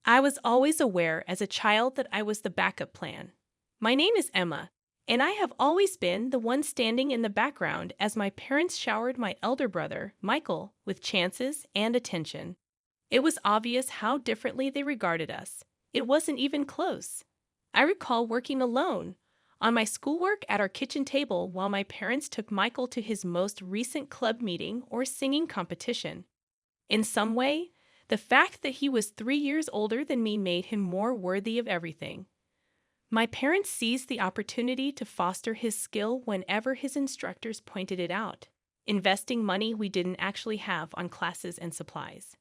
I was always aware as a child that I was the backup plan. My name is Emma, and I have always been the one standing in the background as my parents showered my elder brother, Michael, with chances and attention. It was obvious how differently they regarded us. It wasn't even close. I recall working alone on my schoolwork at our kitchen table while my parents took Michael to his most recent club meeting or singing competition. In some way, the fact that he was 3 years older than me made him more worthy of everything. My parents seized the opportunity to foster his skill whenever his instructors pointed it out, investing money we didn't actually have on classes and supplies.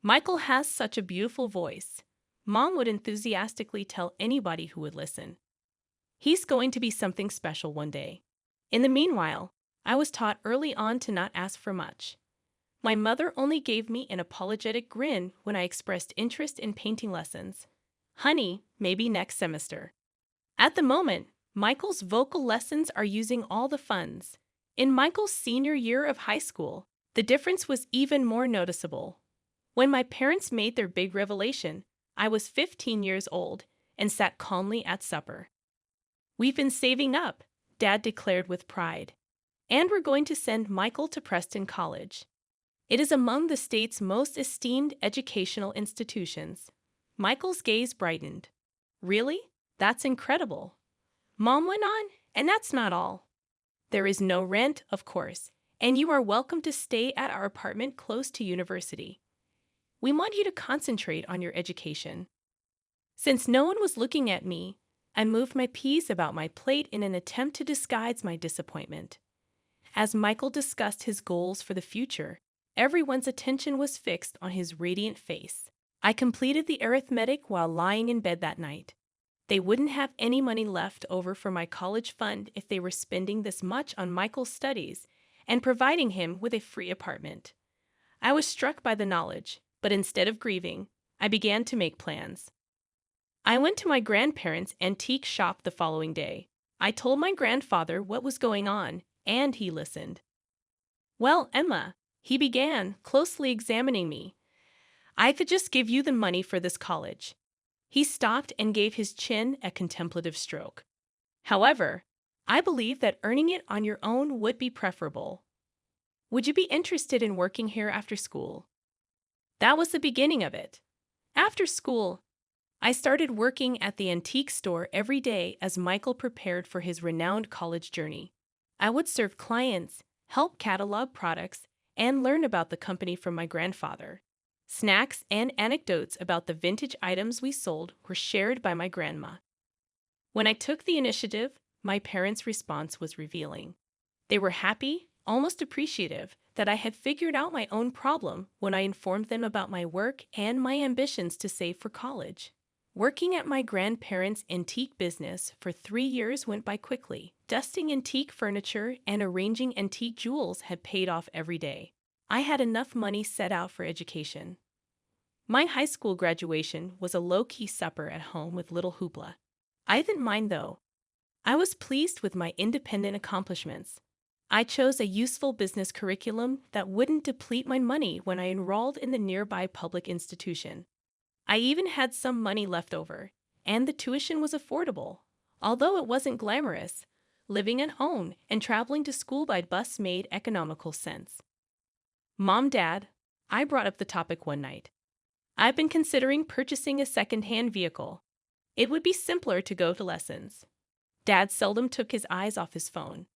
Michael has such a beautiful voice. Mom would enthusiastically tell anybody who would listen. He's going to be something special one day. In the meanwhile, I was taught early on to not ask for much. My mother only gave me an apologetic grin when I expressed interest in painting lessons. Honey, maybe next semester. At the moment, Michael's vocal lessons are using all the funds. In Michael's senior year of high school, the difference was even more noticeable. When my parents made their big revelation, I was 15 years old and sat calmly at supper. "We've been saving up," Dad declared with pride. "And we're going to send Michael to Preston College. It is among the state's most esteemed educational institutions." Michael's gaze brightened. "Really? That's incredible." Mom went on, "And that's not all. There is no rent, of course, and you are welcome to stay at our apartment close to university. We want you to concentrate on your education." Since no one was looking at me, I moved my peas about my plate in an attempt to disguise my disappointment. As Michael discussed his goals for the future, everyone's attention was fixed on his radiant face. I completed the arithmetic while lying in bed that night. They wouldn't have any money left over for my college fund if they were spending this much on Michael's studies and providing him with a free apartment. I was struck by the knowledge, but instead of grieving, I began to make plans. I went to my grandparents' antique shop the following day. I told my grandfather what was going on, and he listened. "Well, Emma," he began, closely examining me, "I could just give you the money for this college." He stopped and gave his chin a contemplative stroke. "However, I believe that earning it on your own would be preferable. Would you be interested in working here after school?" That was the beginning of it. After school, I started working at the antique store every day as Michael prepared for his renowned college journey. I would serve clients, help catalog products, and learn about the company from my grandfather. Snacks and anecdotes about the vintage items we sold were shared by my grandma. When I took the initiative, my parents' response was revealing. They were happy, almost appreciative, that I had figured out my own problem when I informed them about my work and my ambitions to save for college. Working at my grandparents' antique business for 3 years went by quickly. Dusting antique furniture and arranging antique jewels had paid off every day. I had enough money set out for education. My high school graduation was a low-key supper at home with little hoopla. I didn't mind, though. I was pleased with my independent accomplishments. I chose a useful business curriculum that wouldn't deplete my money when I enrolled in the nearby public institution. I even had some money left over, and the tuition was affordable. Although it wasn't glamorous, living at home and traveling to school by bus made economical sense. "Mom, Dad," I brought up the topic one night. "I've been considering purchasing a second-hand vehicle. It would be simpler to go to lessons." Dad seldom took his eyes off his phone.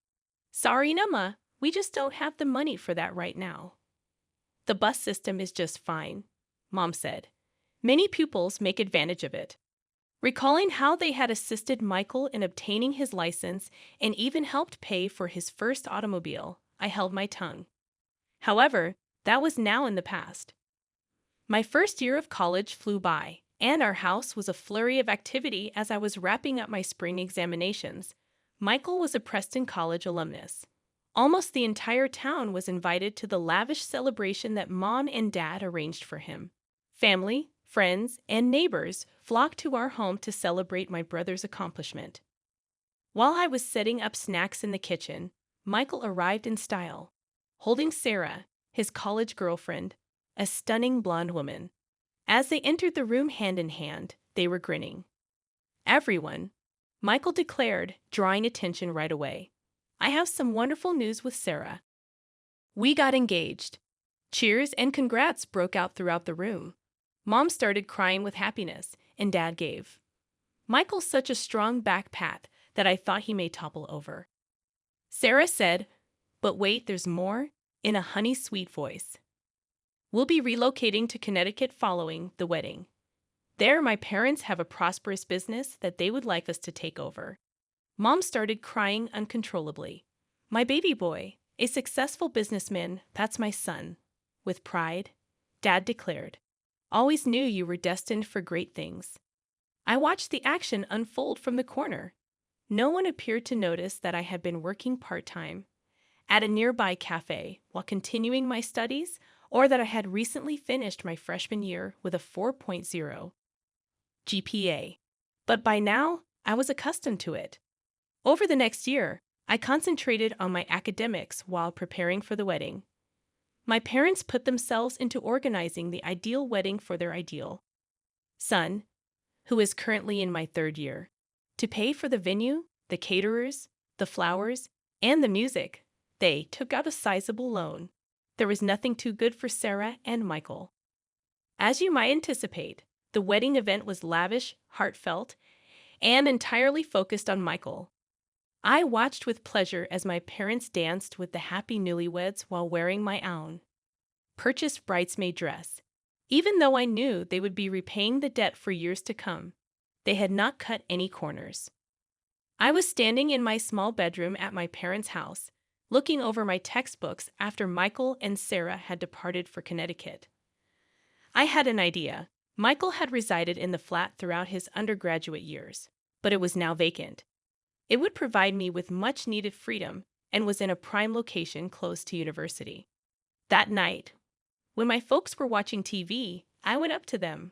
"Sorry, Emma, we just don't have the money for that right now." "The bus system is just fine," Mom said. "Many pupils make advantage of it." Recalling how they had assisted Michael in obtaining his license and even helped pay for his first automobile, I held my tongue. However, that was now in the past. My first year of college flew by, and our house was a flurry of activity as I was wrapping up my spring examinations. Michael was a Preston College alumnus. Almost the entire town was invited to the lavish celebration that Mom and Dad arranged for him. Family, friends, and neighbors flocked to our home to celebrate my brother's accomplishment. While I was setting up snacks in the kitchen, Michael arrived in style, holding Sarah, his college girlfriend, a stunning blonde woman. As they entered the room hand in hand, they were grinning. "Everyone," Michael declared, drawing attention right away, "I have some wonderful news with Sarah. We got engaged." Cheers and congrats broke out throughout the room. Mom started crying with happiness, and Dad gave Michael such a strong back pat that I thought he may topple over. Sarah said, "But wait, there's more," in a honey-sweet voice. "We'll be relocating to Connecticut following the wedding. There, my parents have a prosperous business that they would like us to take over." Mom started crying uncontrollably. "My baby boy, a successful businessman, that's my son." With pride, Dad declared, "Always knew you were destined for great things." I watched the action unfold from the corner. No one appeared to notice that I had been working part-time at a nearby cafe while continuing my studies, or that I had recently finished my freshman year with a 4.0 GPA. But by now, I was accustomed to it. Over the next year, I concentrated on my academics while preparing for the wedding. My parents put themselves into organizing the ideal wedding for their ideal son, who is currently in my third year. To pay for the venue, the caterers, the flowers, and the music, they took out a sizable loan. There was nothing too good for Sarah and Michael. As you might anticipate, the wedding event was lavish, heartfelt, and entirely focused on Michael. I watched with pleasure as my parents danced with the happy newlyweds while wearing my own purchased bridesmaid dress. Even though I knew they would be repaying the debt for years to come, they had not cut any corners. I was standing in my small bedroom at my parents' house, looking over my textbooks after Michael and Sarah had departed for Connecticut. I had an idea. Michael had resided in the flat throughout his undergraduate years, but it was now vacant. It would provide me with much-needed freedom and was in a prime location close to university. That night, when my folks were watching TV, I went up to them.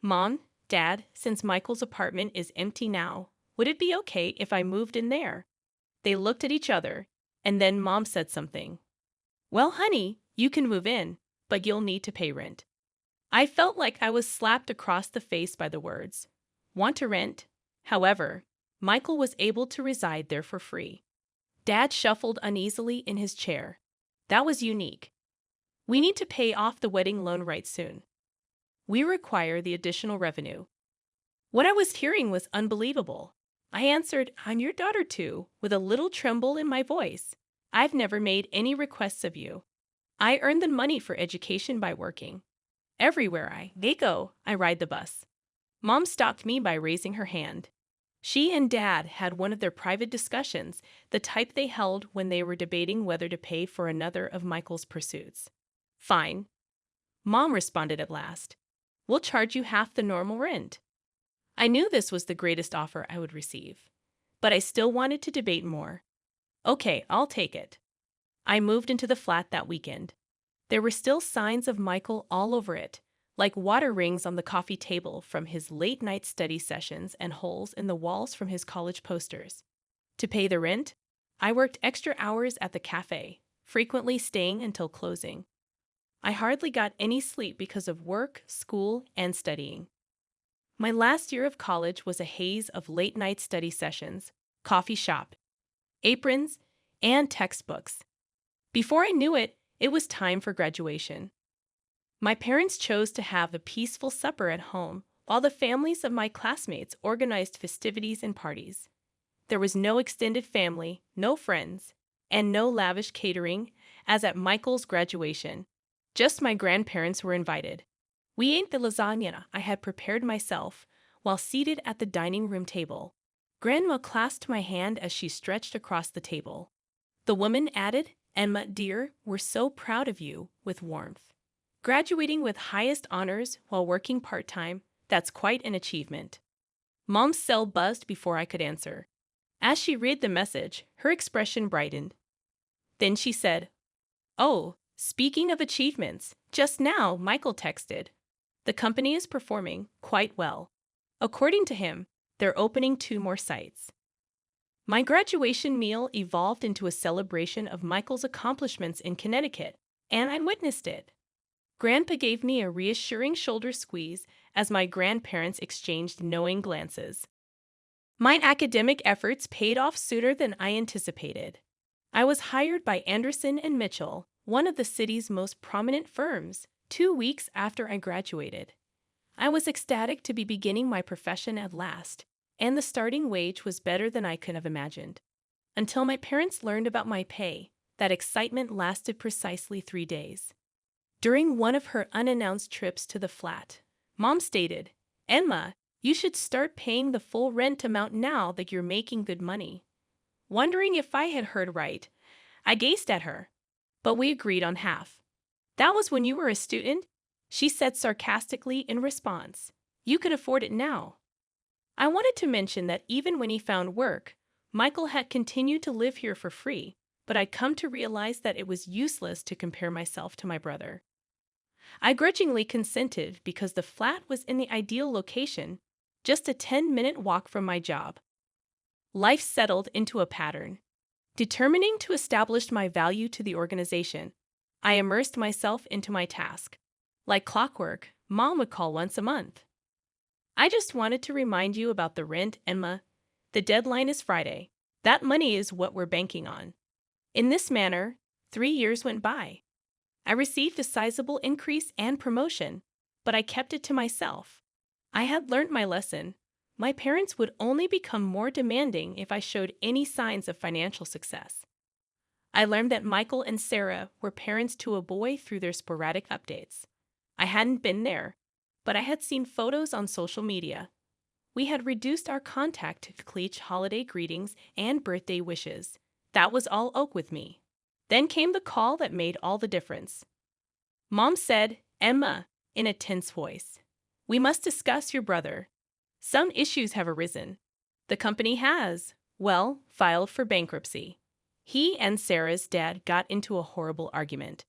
"Mom, Dad, since Michael's apartment is empty now, would it be okay if I moved in there?" They looked at each other, and then Mom said something. "Well, honey, you can move in, but you'll need to pay rent." I felt like I was slapped across the face by the words. "Want to rent?" However, Michael was able to reside there for free. Dad shuffled uneasily in his chair. "That was unique. We need to pay off the wedding loan right soon. We require the additional revenue." What I was hearing was unbelievable. I answered, "I'm your daughter too," with a little tremble in my voice. "I've never made any requests of you. I earn the money for education by working. Everywhere I go, I ride the bus." Mom stopped me by raising her hand. She and Dad had one of their private discussions, the type they held when they were debating whether to pay for another of Michael's pursuits. "Fine," Mom responded at last. "We'll charge you half the normal rent." I knew this was the greatest offer I would receive, but I still wanted to debate more. "Okay, I'll take it." I moved into the flat that weekend. There were still signs of Michael all over it, like water rings on the coffee table from his late-night study sessions and holes in the walls from his college posters. To pay the rent, I worked extra hours at the cafe, frequently staying until closing. I hardly got any sleep because of work, school, and studying. My last year of college was a haze of late-night study sessions, coffee shop, aprons, and textbooks. Before I knew it, it was time for graduation. My parents chose to have a peaceful supper at home, while the families of my classmates organized festivities and parties. There was no extended family, no friends, and no lavish catering, as at Michael's graduation. Just my grandparents were invited. We ate the lasagna I had prepared myself while seated at the dining room table. Grandma clasped my hand as she stretched across the table. The woman added, "Emma, dear, we're so proud of you," with warmth. Graduating with highest honors while working part-time, that's quite an achievement. Mom's cell buzzed before I could answer. As she read the message, her expression brightened. Then she said, "Oh, speaking of achievements, just now Michael texted. The company is performing quite well. According to him, they're opening 2 more sites." My graduation meal evolved into a celebration of Michael's accomplishments in Connecticut, and I witnessed it. Grandpa gave me a reassuring shoulder squeeze as my grandparents exchanged knowing glances. My academic efforts paid off sooner than I anticipated. I was hired by Anderson and Mitchell, one of the city's most prominent firms, 2 weeks after I graduated. I was ecstatic to be beginning my profession at last, and the starting wage was better than I could have imagined. Until my parents learned about my pay, that excitement lasted precisely 3 days. During one of her unannounced trips to the flat, Mom stated, "Emma, you should start paying the full rent amount now that you're making good money." Wondering if I had heard right, I gazed at her, but we agreed on half. "That was when you were a student," she said sarcastically in response. "You can afford it now." I wanted to mention that even when he found work, Michael had continued to live here for free, but I'd come to realize that it was useless to compare myself to my brother. I grudgingly consented because the flat was in the ideal location, just a 10-minute walk from my job. Life settled into a pattern. Determining to establish my value to the organization, I immersed myself into my task. Like clockwork, Mom would call once a month. "I just wanted to remind you about the rent, Emma. The deadline is Friday. That money is what we're banking on." In this manner, 3 years went by. I received a sizable increase and promotion, but I kept it to myself. I had learned my lesson. My parents would only become more demanding if I showed any signs of financial success. I learned that Michael and Sarah were parents to a boy through their sporadic updates. I hadn't been there, but I had seen photos on social media. We had reduced our contact to cliche holiday greetings and birthday wishes. That was all oak with me. Then came the call that made all the difference. Mom said, "Emma," in a tense voice, "we must discuss your brother. Some issues have arisen. The company has, well, filed for bankruptcy. He and Sarah's dad got into a horrible argument.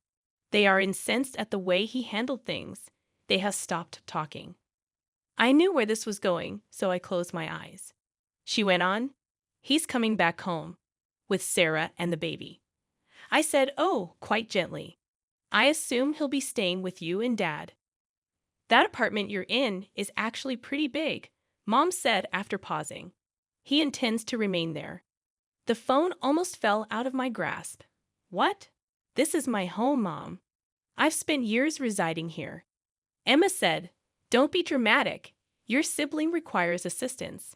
They are incensed at the way he handled things. They have stopped talking." I knew where this was going, so I closed my eyes. She went on, "He's coming back home, with Sarah and the baby." I said, "Oh," quite gently. "I assume he'll be staying with you and Dad." "That apartment you're in is actually pretty big," Mom said after pausing. "He intends to remain there." The phone almost fell out of my grasp. "What?" "This is my home, Mom. I've spent years residing here." Emma said, "Don't be dramatic. Your sibling requires assistance.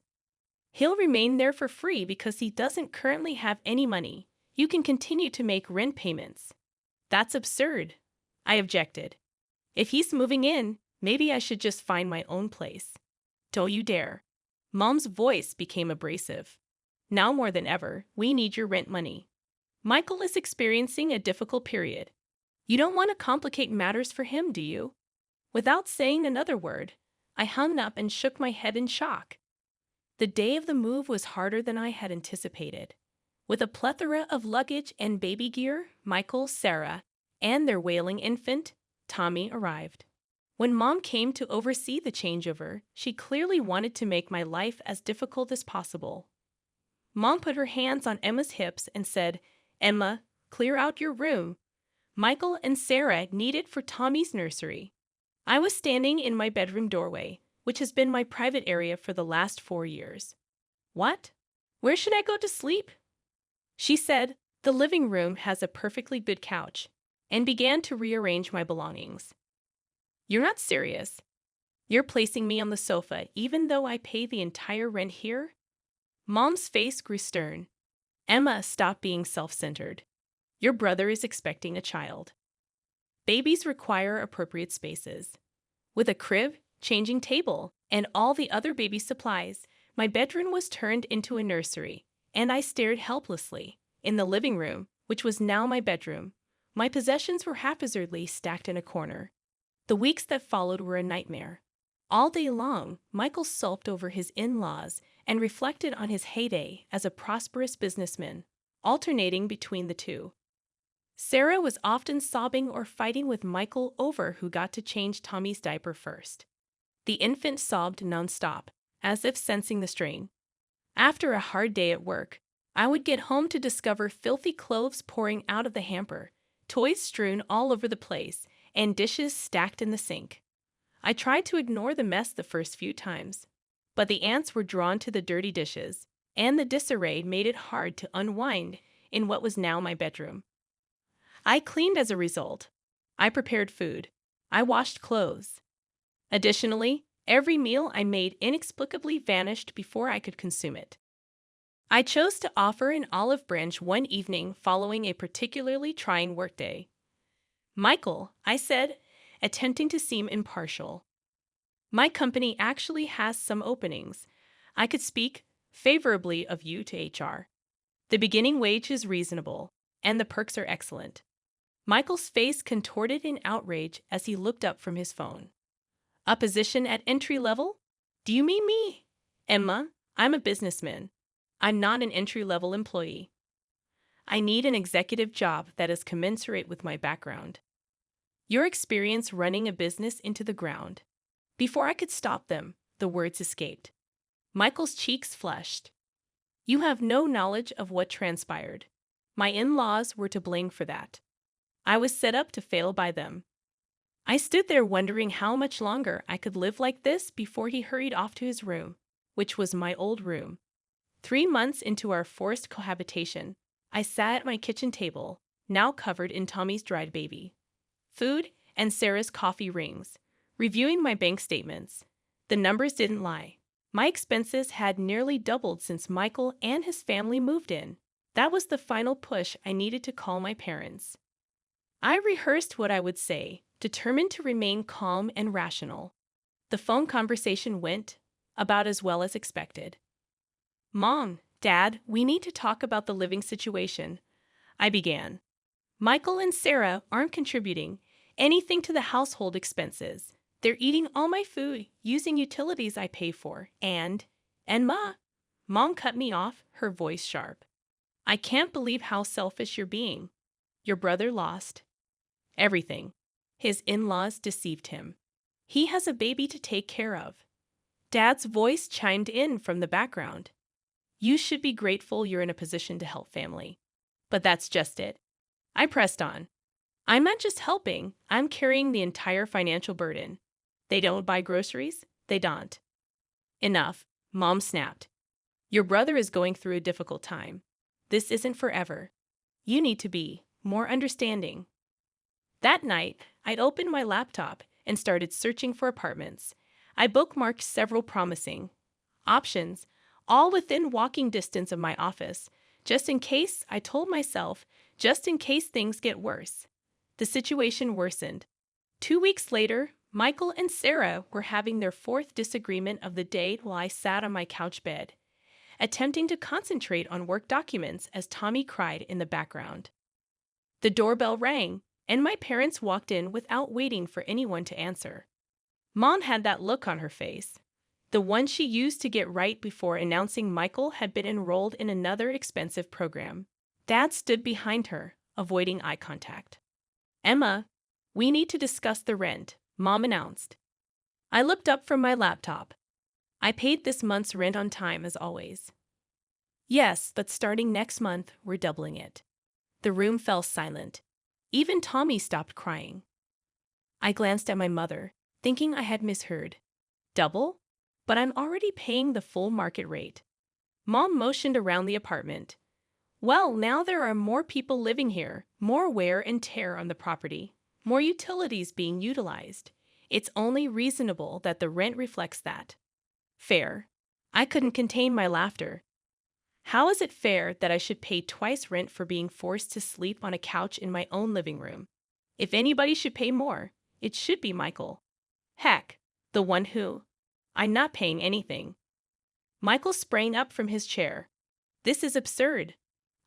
He'll remain there for free because he doesn't currently have any money. You can continue to make rent payments." "That's absurd," I objected. "If he's moving in, maybe I should just find my own place." "Don't you dare." Mom's voice became abrasive. "Now more than ever, we need your rent money. Michael is experiencing a difficult period. You don't want to complicate matters for him, do you?" Without saying another word, I hung up and shook my head in shock. The day of the move was harder than I had anticipated. With a plethora of luggage and baby gear, Michael, Sarah, and their wailing infant, Tommy, arrived. When Mom came to oversee the changeover, she clearly wanted to make my life as difficult as possible. Mom put her hands on Emma's hips and said, "Emma, clear out your room. Michael and Sarah need it for Tommy's nursery." I was standing in my bedroom doorway, which has been my private area for the last 4 years. "What? Where should I go to sleep?" She said, "The living room has a perfectly good couch," and began to rearrange my belongings. "You're not serious. You're placing me on the sofa even though I pay the entire rent here?" Mom's face grew stern. "Emma, stop being self-centered. Your brother is expecting a child. Babies require appropriate spaces. With a crib, changing table, and all the other baby supplies, my bedroom was turned into a nursery, and I stared helplessly. In the living room, which was now my bedroom, my possessions were haphazardly stacked in a corner. The weeks that followed were a nightmare. All day long, Michael sulked over his in-laws and reflected on his heyday as a prosperous businessman, alternating between the two. Sarah was often sobbing or fighting with Michael over who got to change Tommy's diaper first. The infant sobbed nonstop, as if sensing the strain. After a hard day at work, I would get home to discover filthy clothes pouring out of the hamper, toys strewn all over the place, and dishes stacked in the sink. I tried to ignore the mess the first few times, but the ants were drawn to the dirty dishes, and the disarray made it hard to unwind in what was now my bedroom. I cleaned as a result. I prepared food. I washed clothes. Additionally, every meal I made inexplicably vanished before I could consume it. I chose to offer an olive branch one evening following a particularly trying workday. "Michael," I said, attempting to seem impartial, "my company actually has some openings. I could speak favorably of you to HR. The beginning wage is reasonable, and the perks are excellent." Michael's face contorted in outrage as he looked up from his phone. "A position at entry level? Do you mean me?" "Emma, I'm a businessman. I'm not an entry-level employee. I need an executive job that is commensurate with my background. Your experience running a business into the ground." Before I could stop them, the words escaped. Michael's cheeks flushed. "You have no knowledge of what transpired. My in-laws were to blame for that. I was set up to fail by them." I stood there wondering how much longer I could live like this before he hurried off to his room, which was my old room. 3 months into our forced cohabitation, I sat at my kitchen table, now covered in Tommy's dried baby food and Sarah's coffee rings, reviewing my bank statements. The numbers didn't lie. My expenses had nearly doubled since Michael and his family moved in. That was the final push I needed to call my parents. I rehearsed what I would say, determined to remain calm and rational. The phone conversation went about as well as expected. "Mom, Dad, we need to talk about the living situation," I began. "Michael and Sarah aren't contributing anything to the household expenses. They're eating all my food, using utilities I pay for, and Ma," Mom cut me off, her voice sharp. "I can't believe how selfish you're being. Your brother lost everything. His in-laws deceived him. He has a baby to take care of." Dad's voice chimed in from the background. "You should be grateful you're in a position to help family." But that's just it. I pressed on. "I'm not just helping, I'm carrying the entire financial burden. They don't buy groceries? They don't." "Enough," Mom snapped. "Your brother is going through a difficult time. This isn't forever. You need to be more understanding." That night, I'd opened my laptop and started searching for apartments. I bookmarked several promising options, all within walking distance of my office, just in case, I told myself, just in case things get worse. The situation worsened. 2 weeks later, Michael and Sarah were having their 4th disagreement of the day while I sat on my couch bed, attempting to concentrate on work documents as Tommy cried in the background. The doorbell rang, and my parents walked in without waiting for anyone to answer. Mom had that look on her face, the one she used to get right before announcing Michael had been enrolled in another expensive program. Dad stood behind her, avoiding eye contact. "Emma, we need to discuss the rent," Mom announced. I looked up from my laptop. "I paid this month's rent on time, as always." "Yes, but starting next month, we're doubling it." The room fell silent. Even Tommy stopped crying. I glanced at my mother, thinking I had misheard. "Double? But I'm already paying the full market rate." Mom motioned around the apartment. "Well, now there are more people living here, more wear and tear on the property, more utilities being utilized. It's only reasonable that the rent reflects that." "Fair." I couldn't contain my laughter. "How is it fair that I should pay twice rent for being forced to sleep on a couch in my own living room? If anybody should pay more, it should be Michael. Heck, the one who... I'm not paying anything." Michael sprang up from his chair. "This is absurd.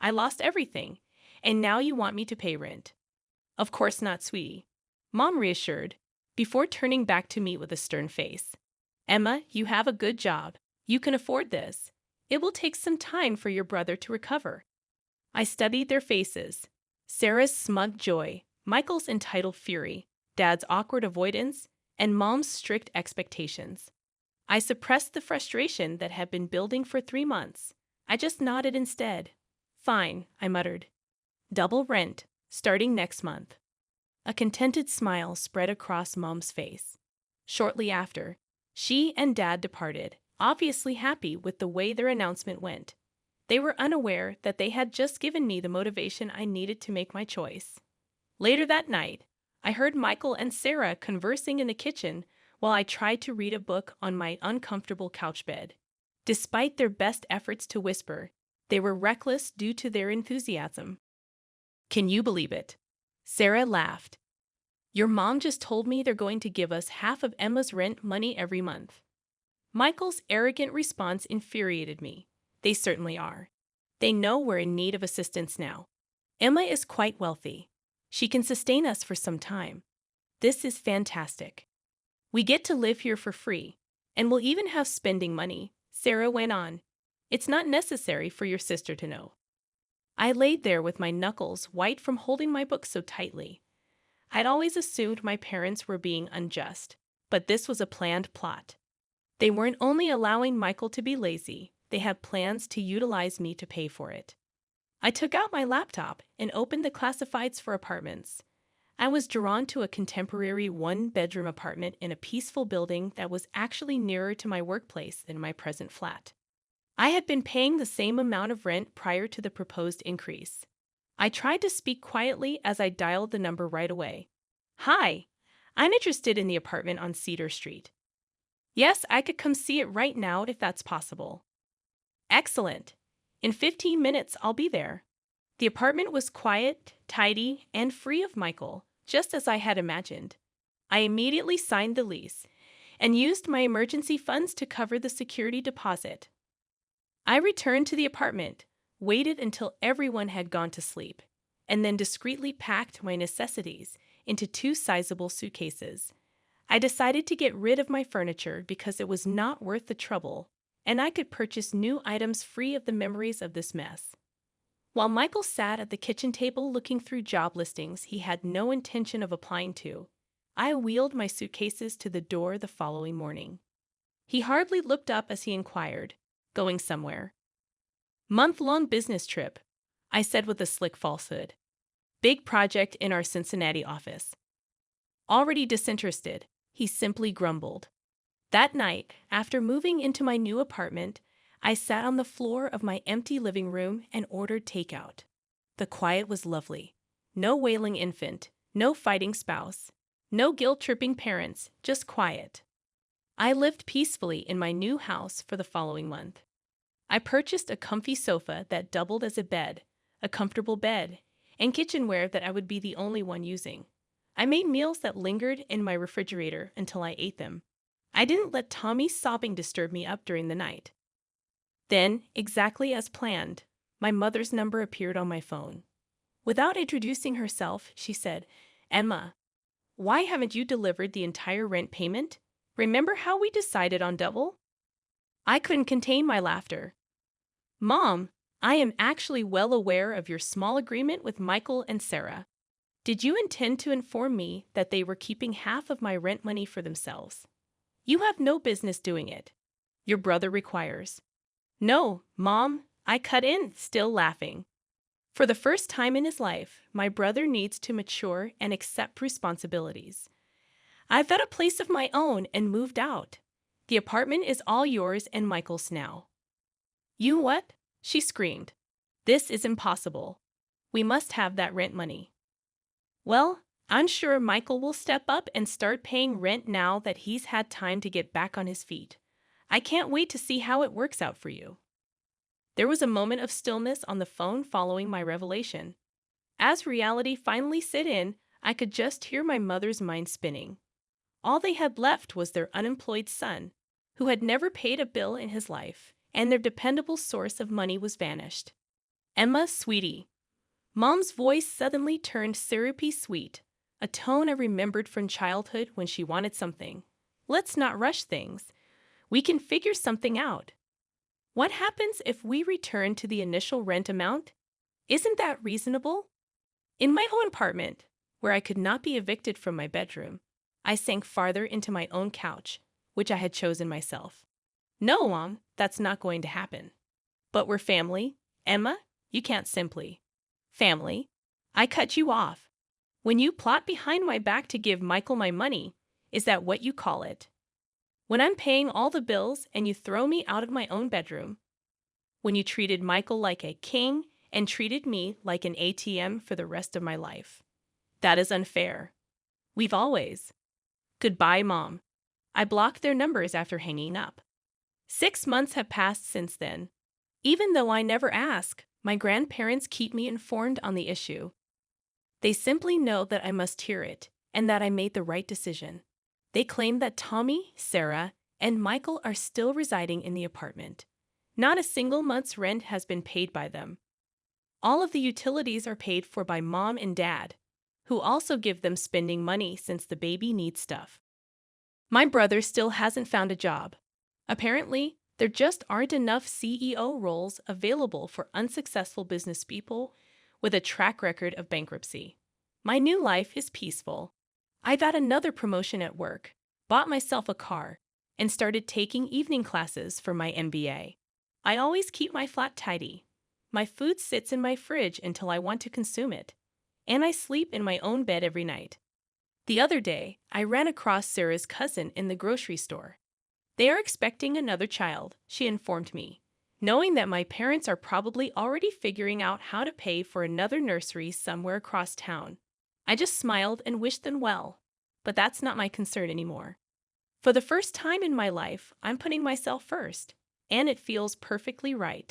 I lost everything, and now you want me to pay rent." "Of course not, sweetie," Mom reassured, before turning back to me with a stern face. "Emma, you have a good job. You can afford this. It will take some time for your brother to recover." I studied their faces. Sarah's smug joy, Michael's entitled fury, Dad's awkward avoidance, and Mom's strict expectations. I suppressed the frustration that had been building for 3 months. I just nodded instead. "Fine," I muttered. "Double rent, starting next month." A contented smile spread across Mom's face. Shortly after, she and Dad departed, obviously happy with the way their announcement went. They were unaware that they had just given me the motivation I needed to make my choice. Later that night, I heard Michael and Sarah conversing in the kitchen while I tried to read a book on my uncomfortable couch bed. Despite their best efforts to whisper, they were reckless due to their enthusiasm. "Can you believe it?" Sarah laughed. "Your mom just told me they're going to give us half of Emma's rent money every month." Michael's arrogant response infuriated me. They certainly are. They know we're in need of assistance now. Emma is quite wealthy. She can sustain us for some time. This is fantastic. We get to live here for free, and we'll even have spending money, Sarah went on. It's not necessary for your sister to know. I laid there with my knuckles white from holding my book so tightly. I'd always assumed my parents were being unjust, but this was a planned plot. They weren't only allowing Michael to be lazy, they had plans to utilize me to pay for it. I took out my laptop and opened the classifieds for apartments. I was drawn to a contemporary one-bedroom apartment in a peaceful building that was actually nearer to my workplace than my present flat. I had been paying the same amount of rent prior to the proposed increase. I tried to speak quietly as I dialed the number right away. "Hi, I'm interested in the apartment on Cedar Street." "Yes, I could come see it right now if that's possible." "Excellent. In 15 minutes, I'll be there." The apartment was quiet, tidy, and free of Michael, just as I had imagined. I immediately signed the lease and used my emergency funds to cover the security deposit. I returned to the apartment, waited until everyone had gone to sleep, and then discreetly packed my necessities into 2 sizable suitcases. I decided to get rid of my furniture because it was not worth the trouble, and I could purchase new items free of the memories of this mess. While Michael sat at the kitchen table looking through job listings he had no intention of applying to, I wheeled my suitcases to the door the following morning. He hardly looked up as he inquired, "Going somewhere?" "Month-long business trip," I said with a slick falsehood. "Big project in our Cincinnati office." Already disinterested, he simply grumbled. That night, after moving into my new apartment, I sat on the floor of my empty living room and ordered takeout. The quiet was lovely. No wailing infant, no fighting spouse, no guilt-tripping parents, just quiet. I lived peacefully in my new house for the following month. I purchased a comfy sofa that doubled as a bed, a comfortable bed, and kitchenware that I would be the only one using. I made meals that lingered in my refrigerator until I ate them. I didn't let Tommy's sobbing disturb me up during the night. Then, exactly as planned, my mother's number appeared on my phone. Without introducing herself, she said, "Emma, why haven't you delivered the entire rent payment? Remember how we decided on double?" I couldn't contain my laughter. "Mom, I am actually well aware of your small agreement with Michael and Sarah. Did you intend to inform me that they were keeping half of my rent money for themselves? You have no business doing it. Your brother requires." "No, Mom," I cut in, still laughing. For the first time in his life, my brother needs to mature and accept responsibilities. I've got a place of my own and moved out. The apartment is all yours and Michael's now. "You what?" she screamed. "This is impossible. We must have that rent money." "Well, I'm sure Michael will step up and start paying rent now that he's had time to get back on his feet. I can't wait to see how it works out for you." There was a moment of stillness on the phone following my revelation. As reality finally set in, I could just hear my mother's mind spinning. All they had left was their unemployed son, who had never paid a bill in his life, and their dependable source of money was vanished. "Emma, sweetie." Mom's voice suddenly turned syrupy sweet, a tone I remembered from childhood when she wanted something. "Let's not rush things. We can figure something out. What happens if we return to the initial rent amount? Isn't that reasonable?" In my own apartment, where I could not be evicted from my bedroom, I sank farther into my own couch, which I had chosen myself. "No, Mom, that's not going to happen." "But we're family. Emma, you can't simply." "Family?" I cut you off. When you plot behind my back to give Michael my money, is that what you call it? When I'm paying all the bills and you throw me out of my own bedroom? When you treated Michael like a king and treated me like an ATM for the rest of my life? That is unfair. We've always. Goodbye, Mom. I blocked their numbers after hanging up. 6 months have passed since then. Even though I never ask, my grandparents keep me informed on the issue. They simply know that I must hear it and that I made the right decision. They claim that Tommy, Sarah, and Michael are still residing in the apartment. Not a single month's rent has been paid by them. All of the utilities are paid for by Mom and Dad, who also give them spending money since the baby needs stuff. My brother still hasn't found a job. Apparently, there just aren't enough CEO roles available for unsuccessful business people with a track record of bankruptcy. My new life is peaceful. I got another promotion at work, bought myself a car, and started taking evening classes for my MBA. I always keep my flat tidy. My food sits in my fridge until I want to consume it, and I sleep in my own bed every night. The other day, I ran across Sarah's cousin in the grocery store. They are expecting another child, she informed me, knowing that my parents are probably already figuring out how to pay for another nursery somewhere across town. I just smiled and wished them well, but that's not my concern anymore. For the first time in my life, I'm putting myself first, and it feels perfectly right.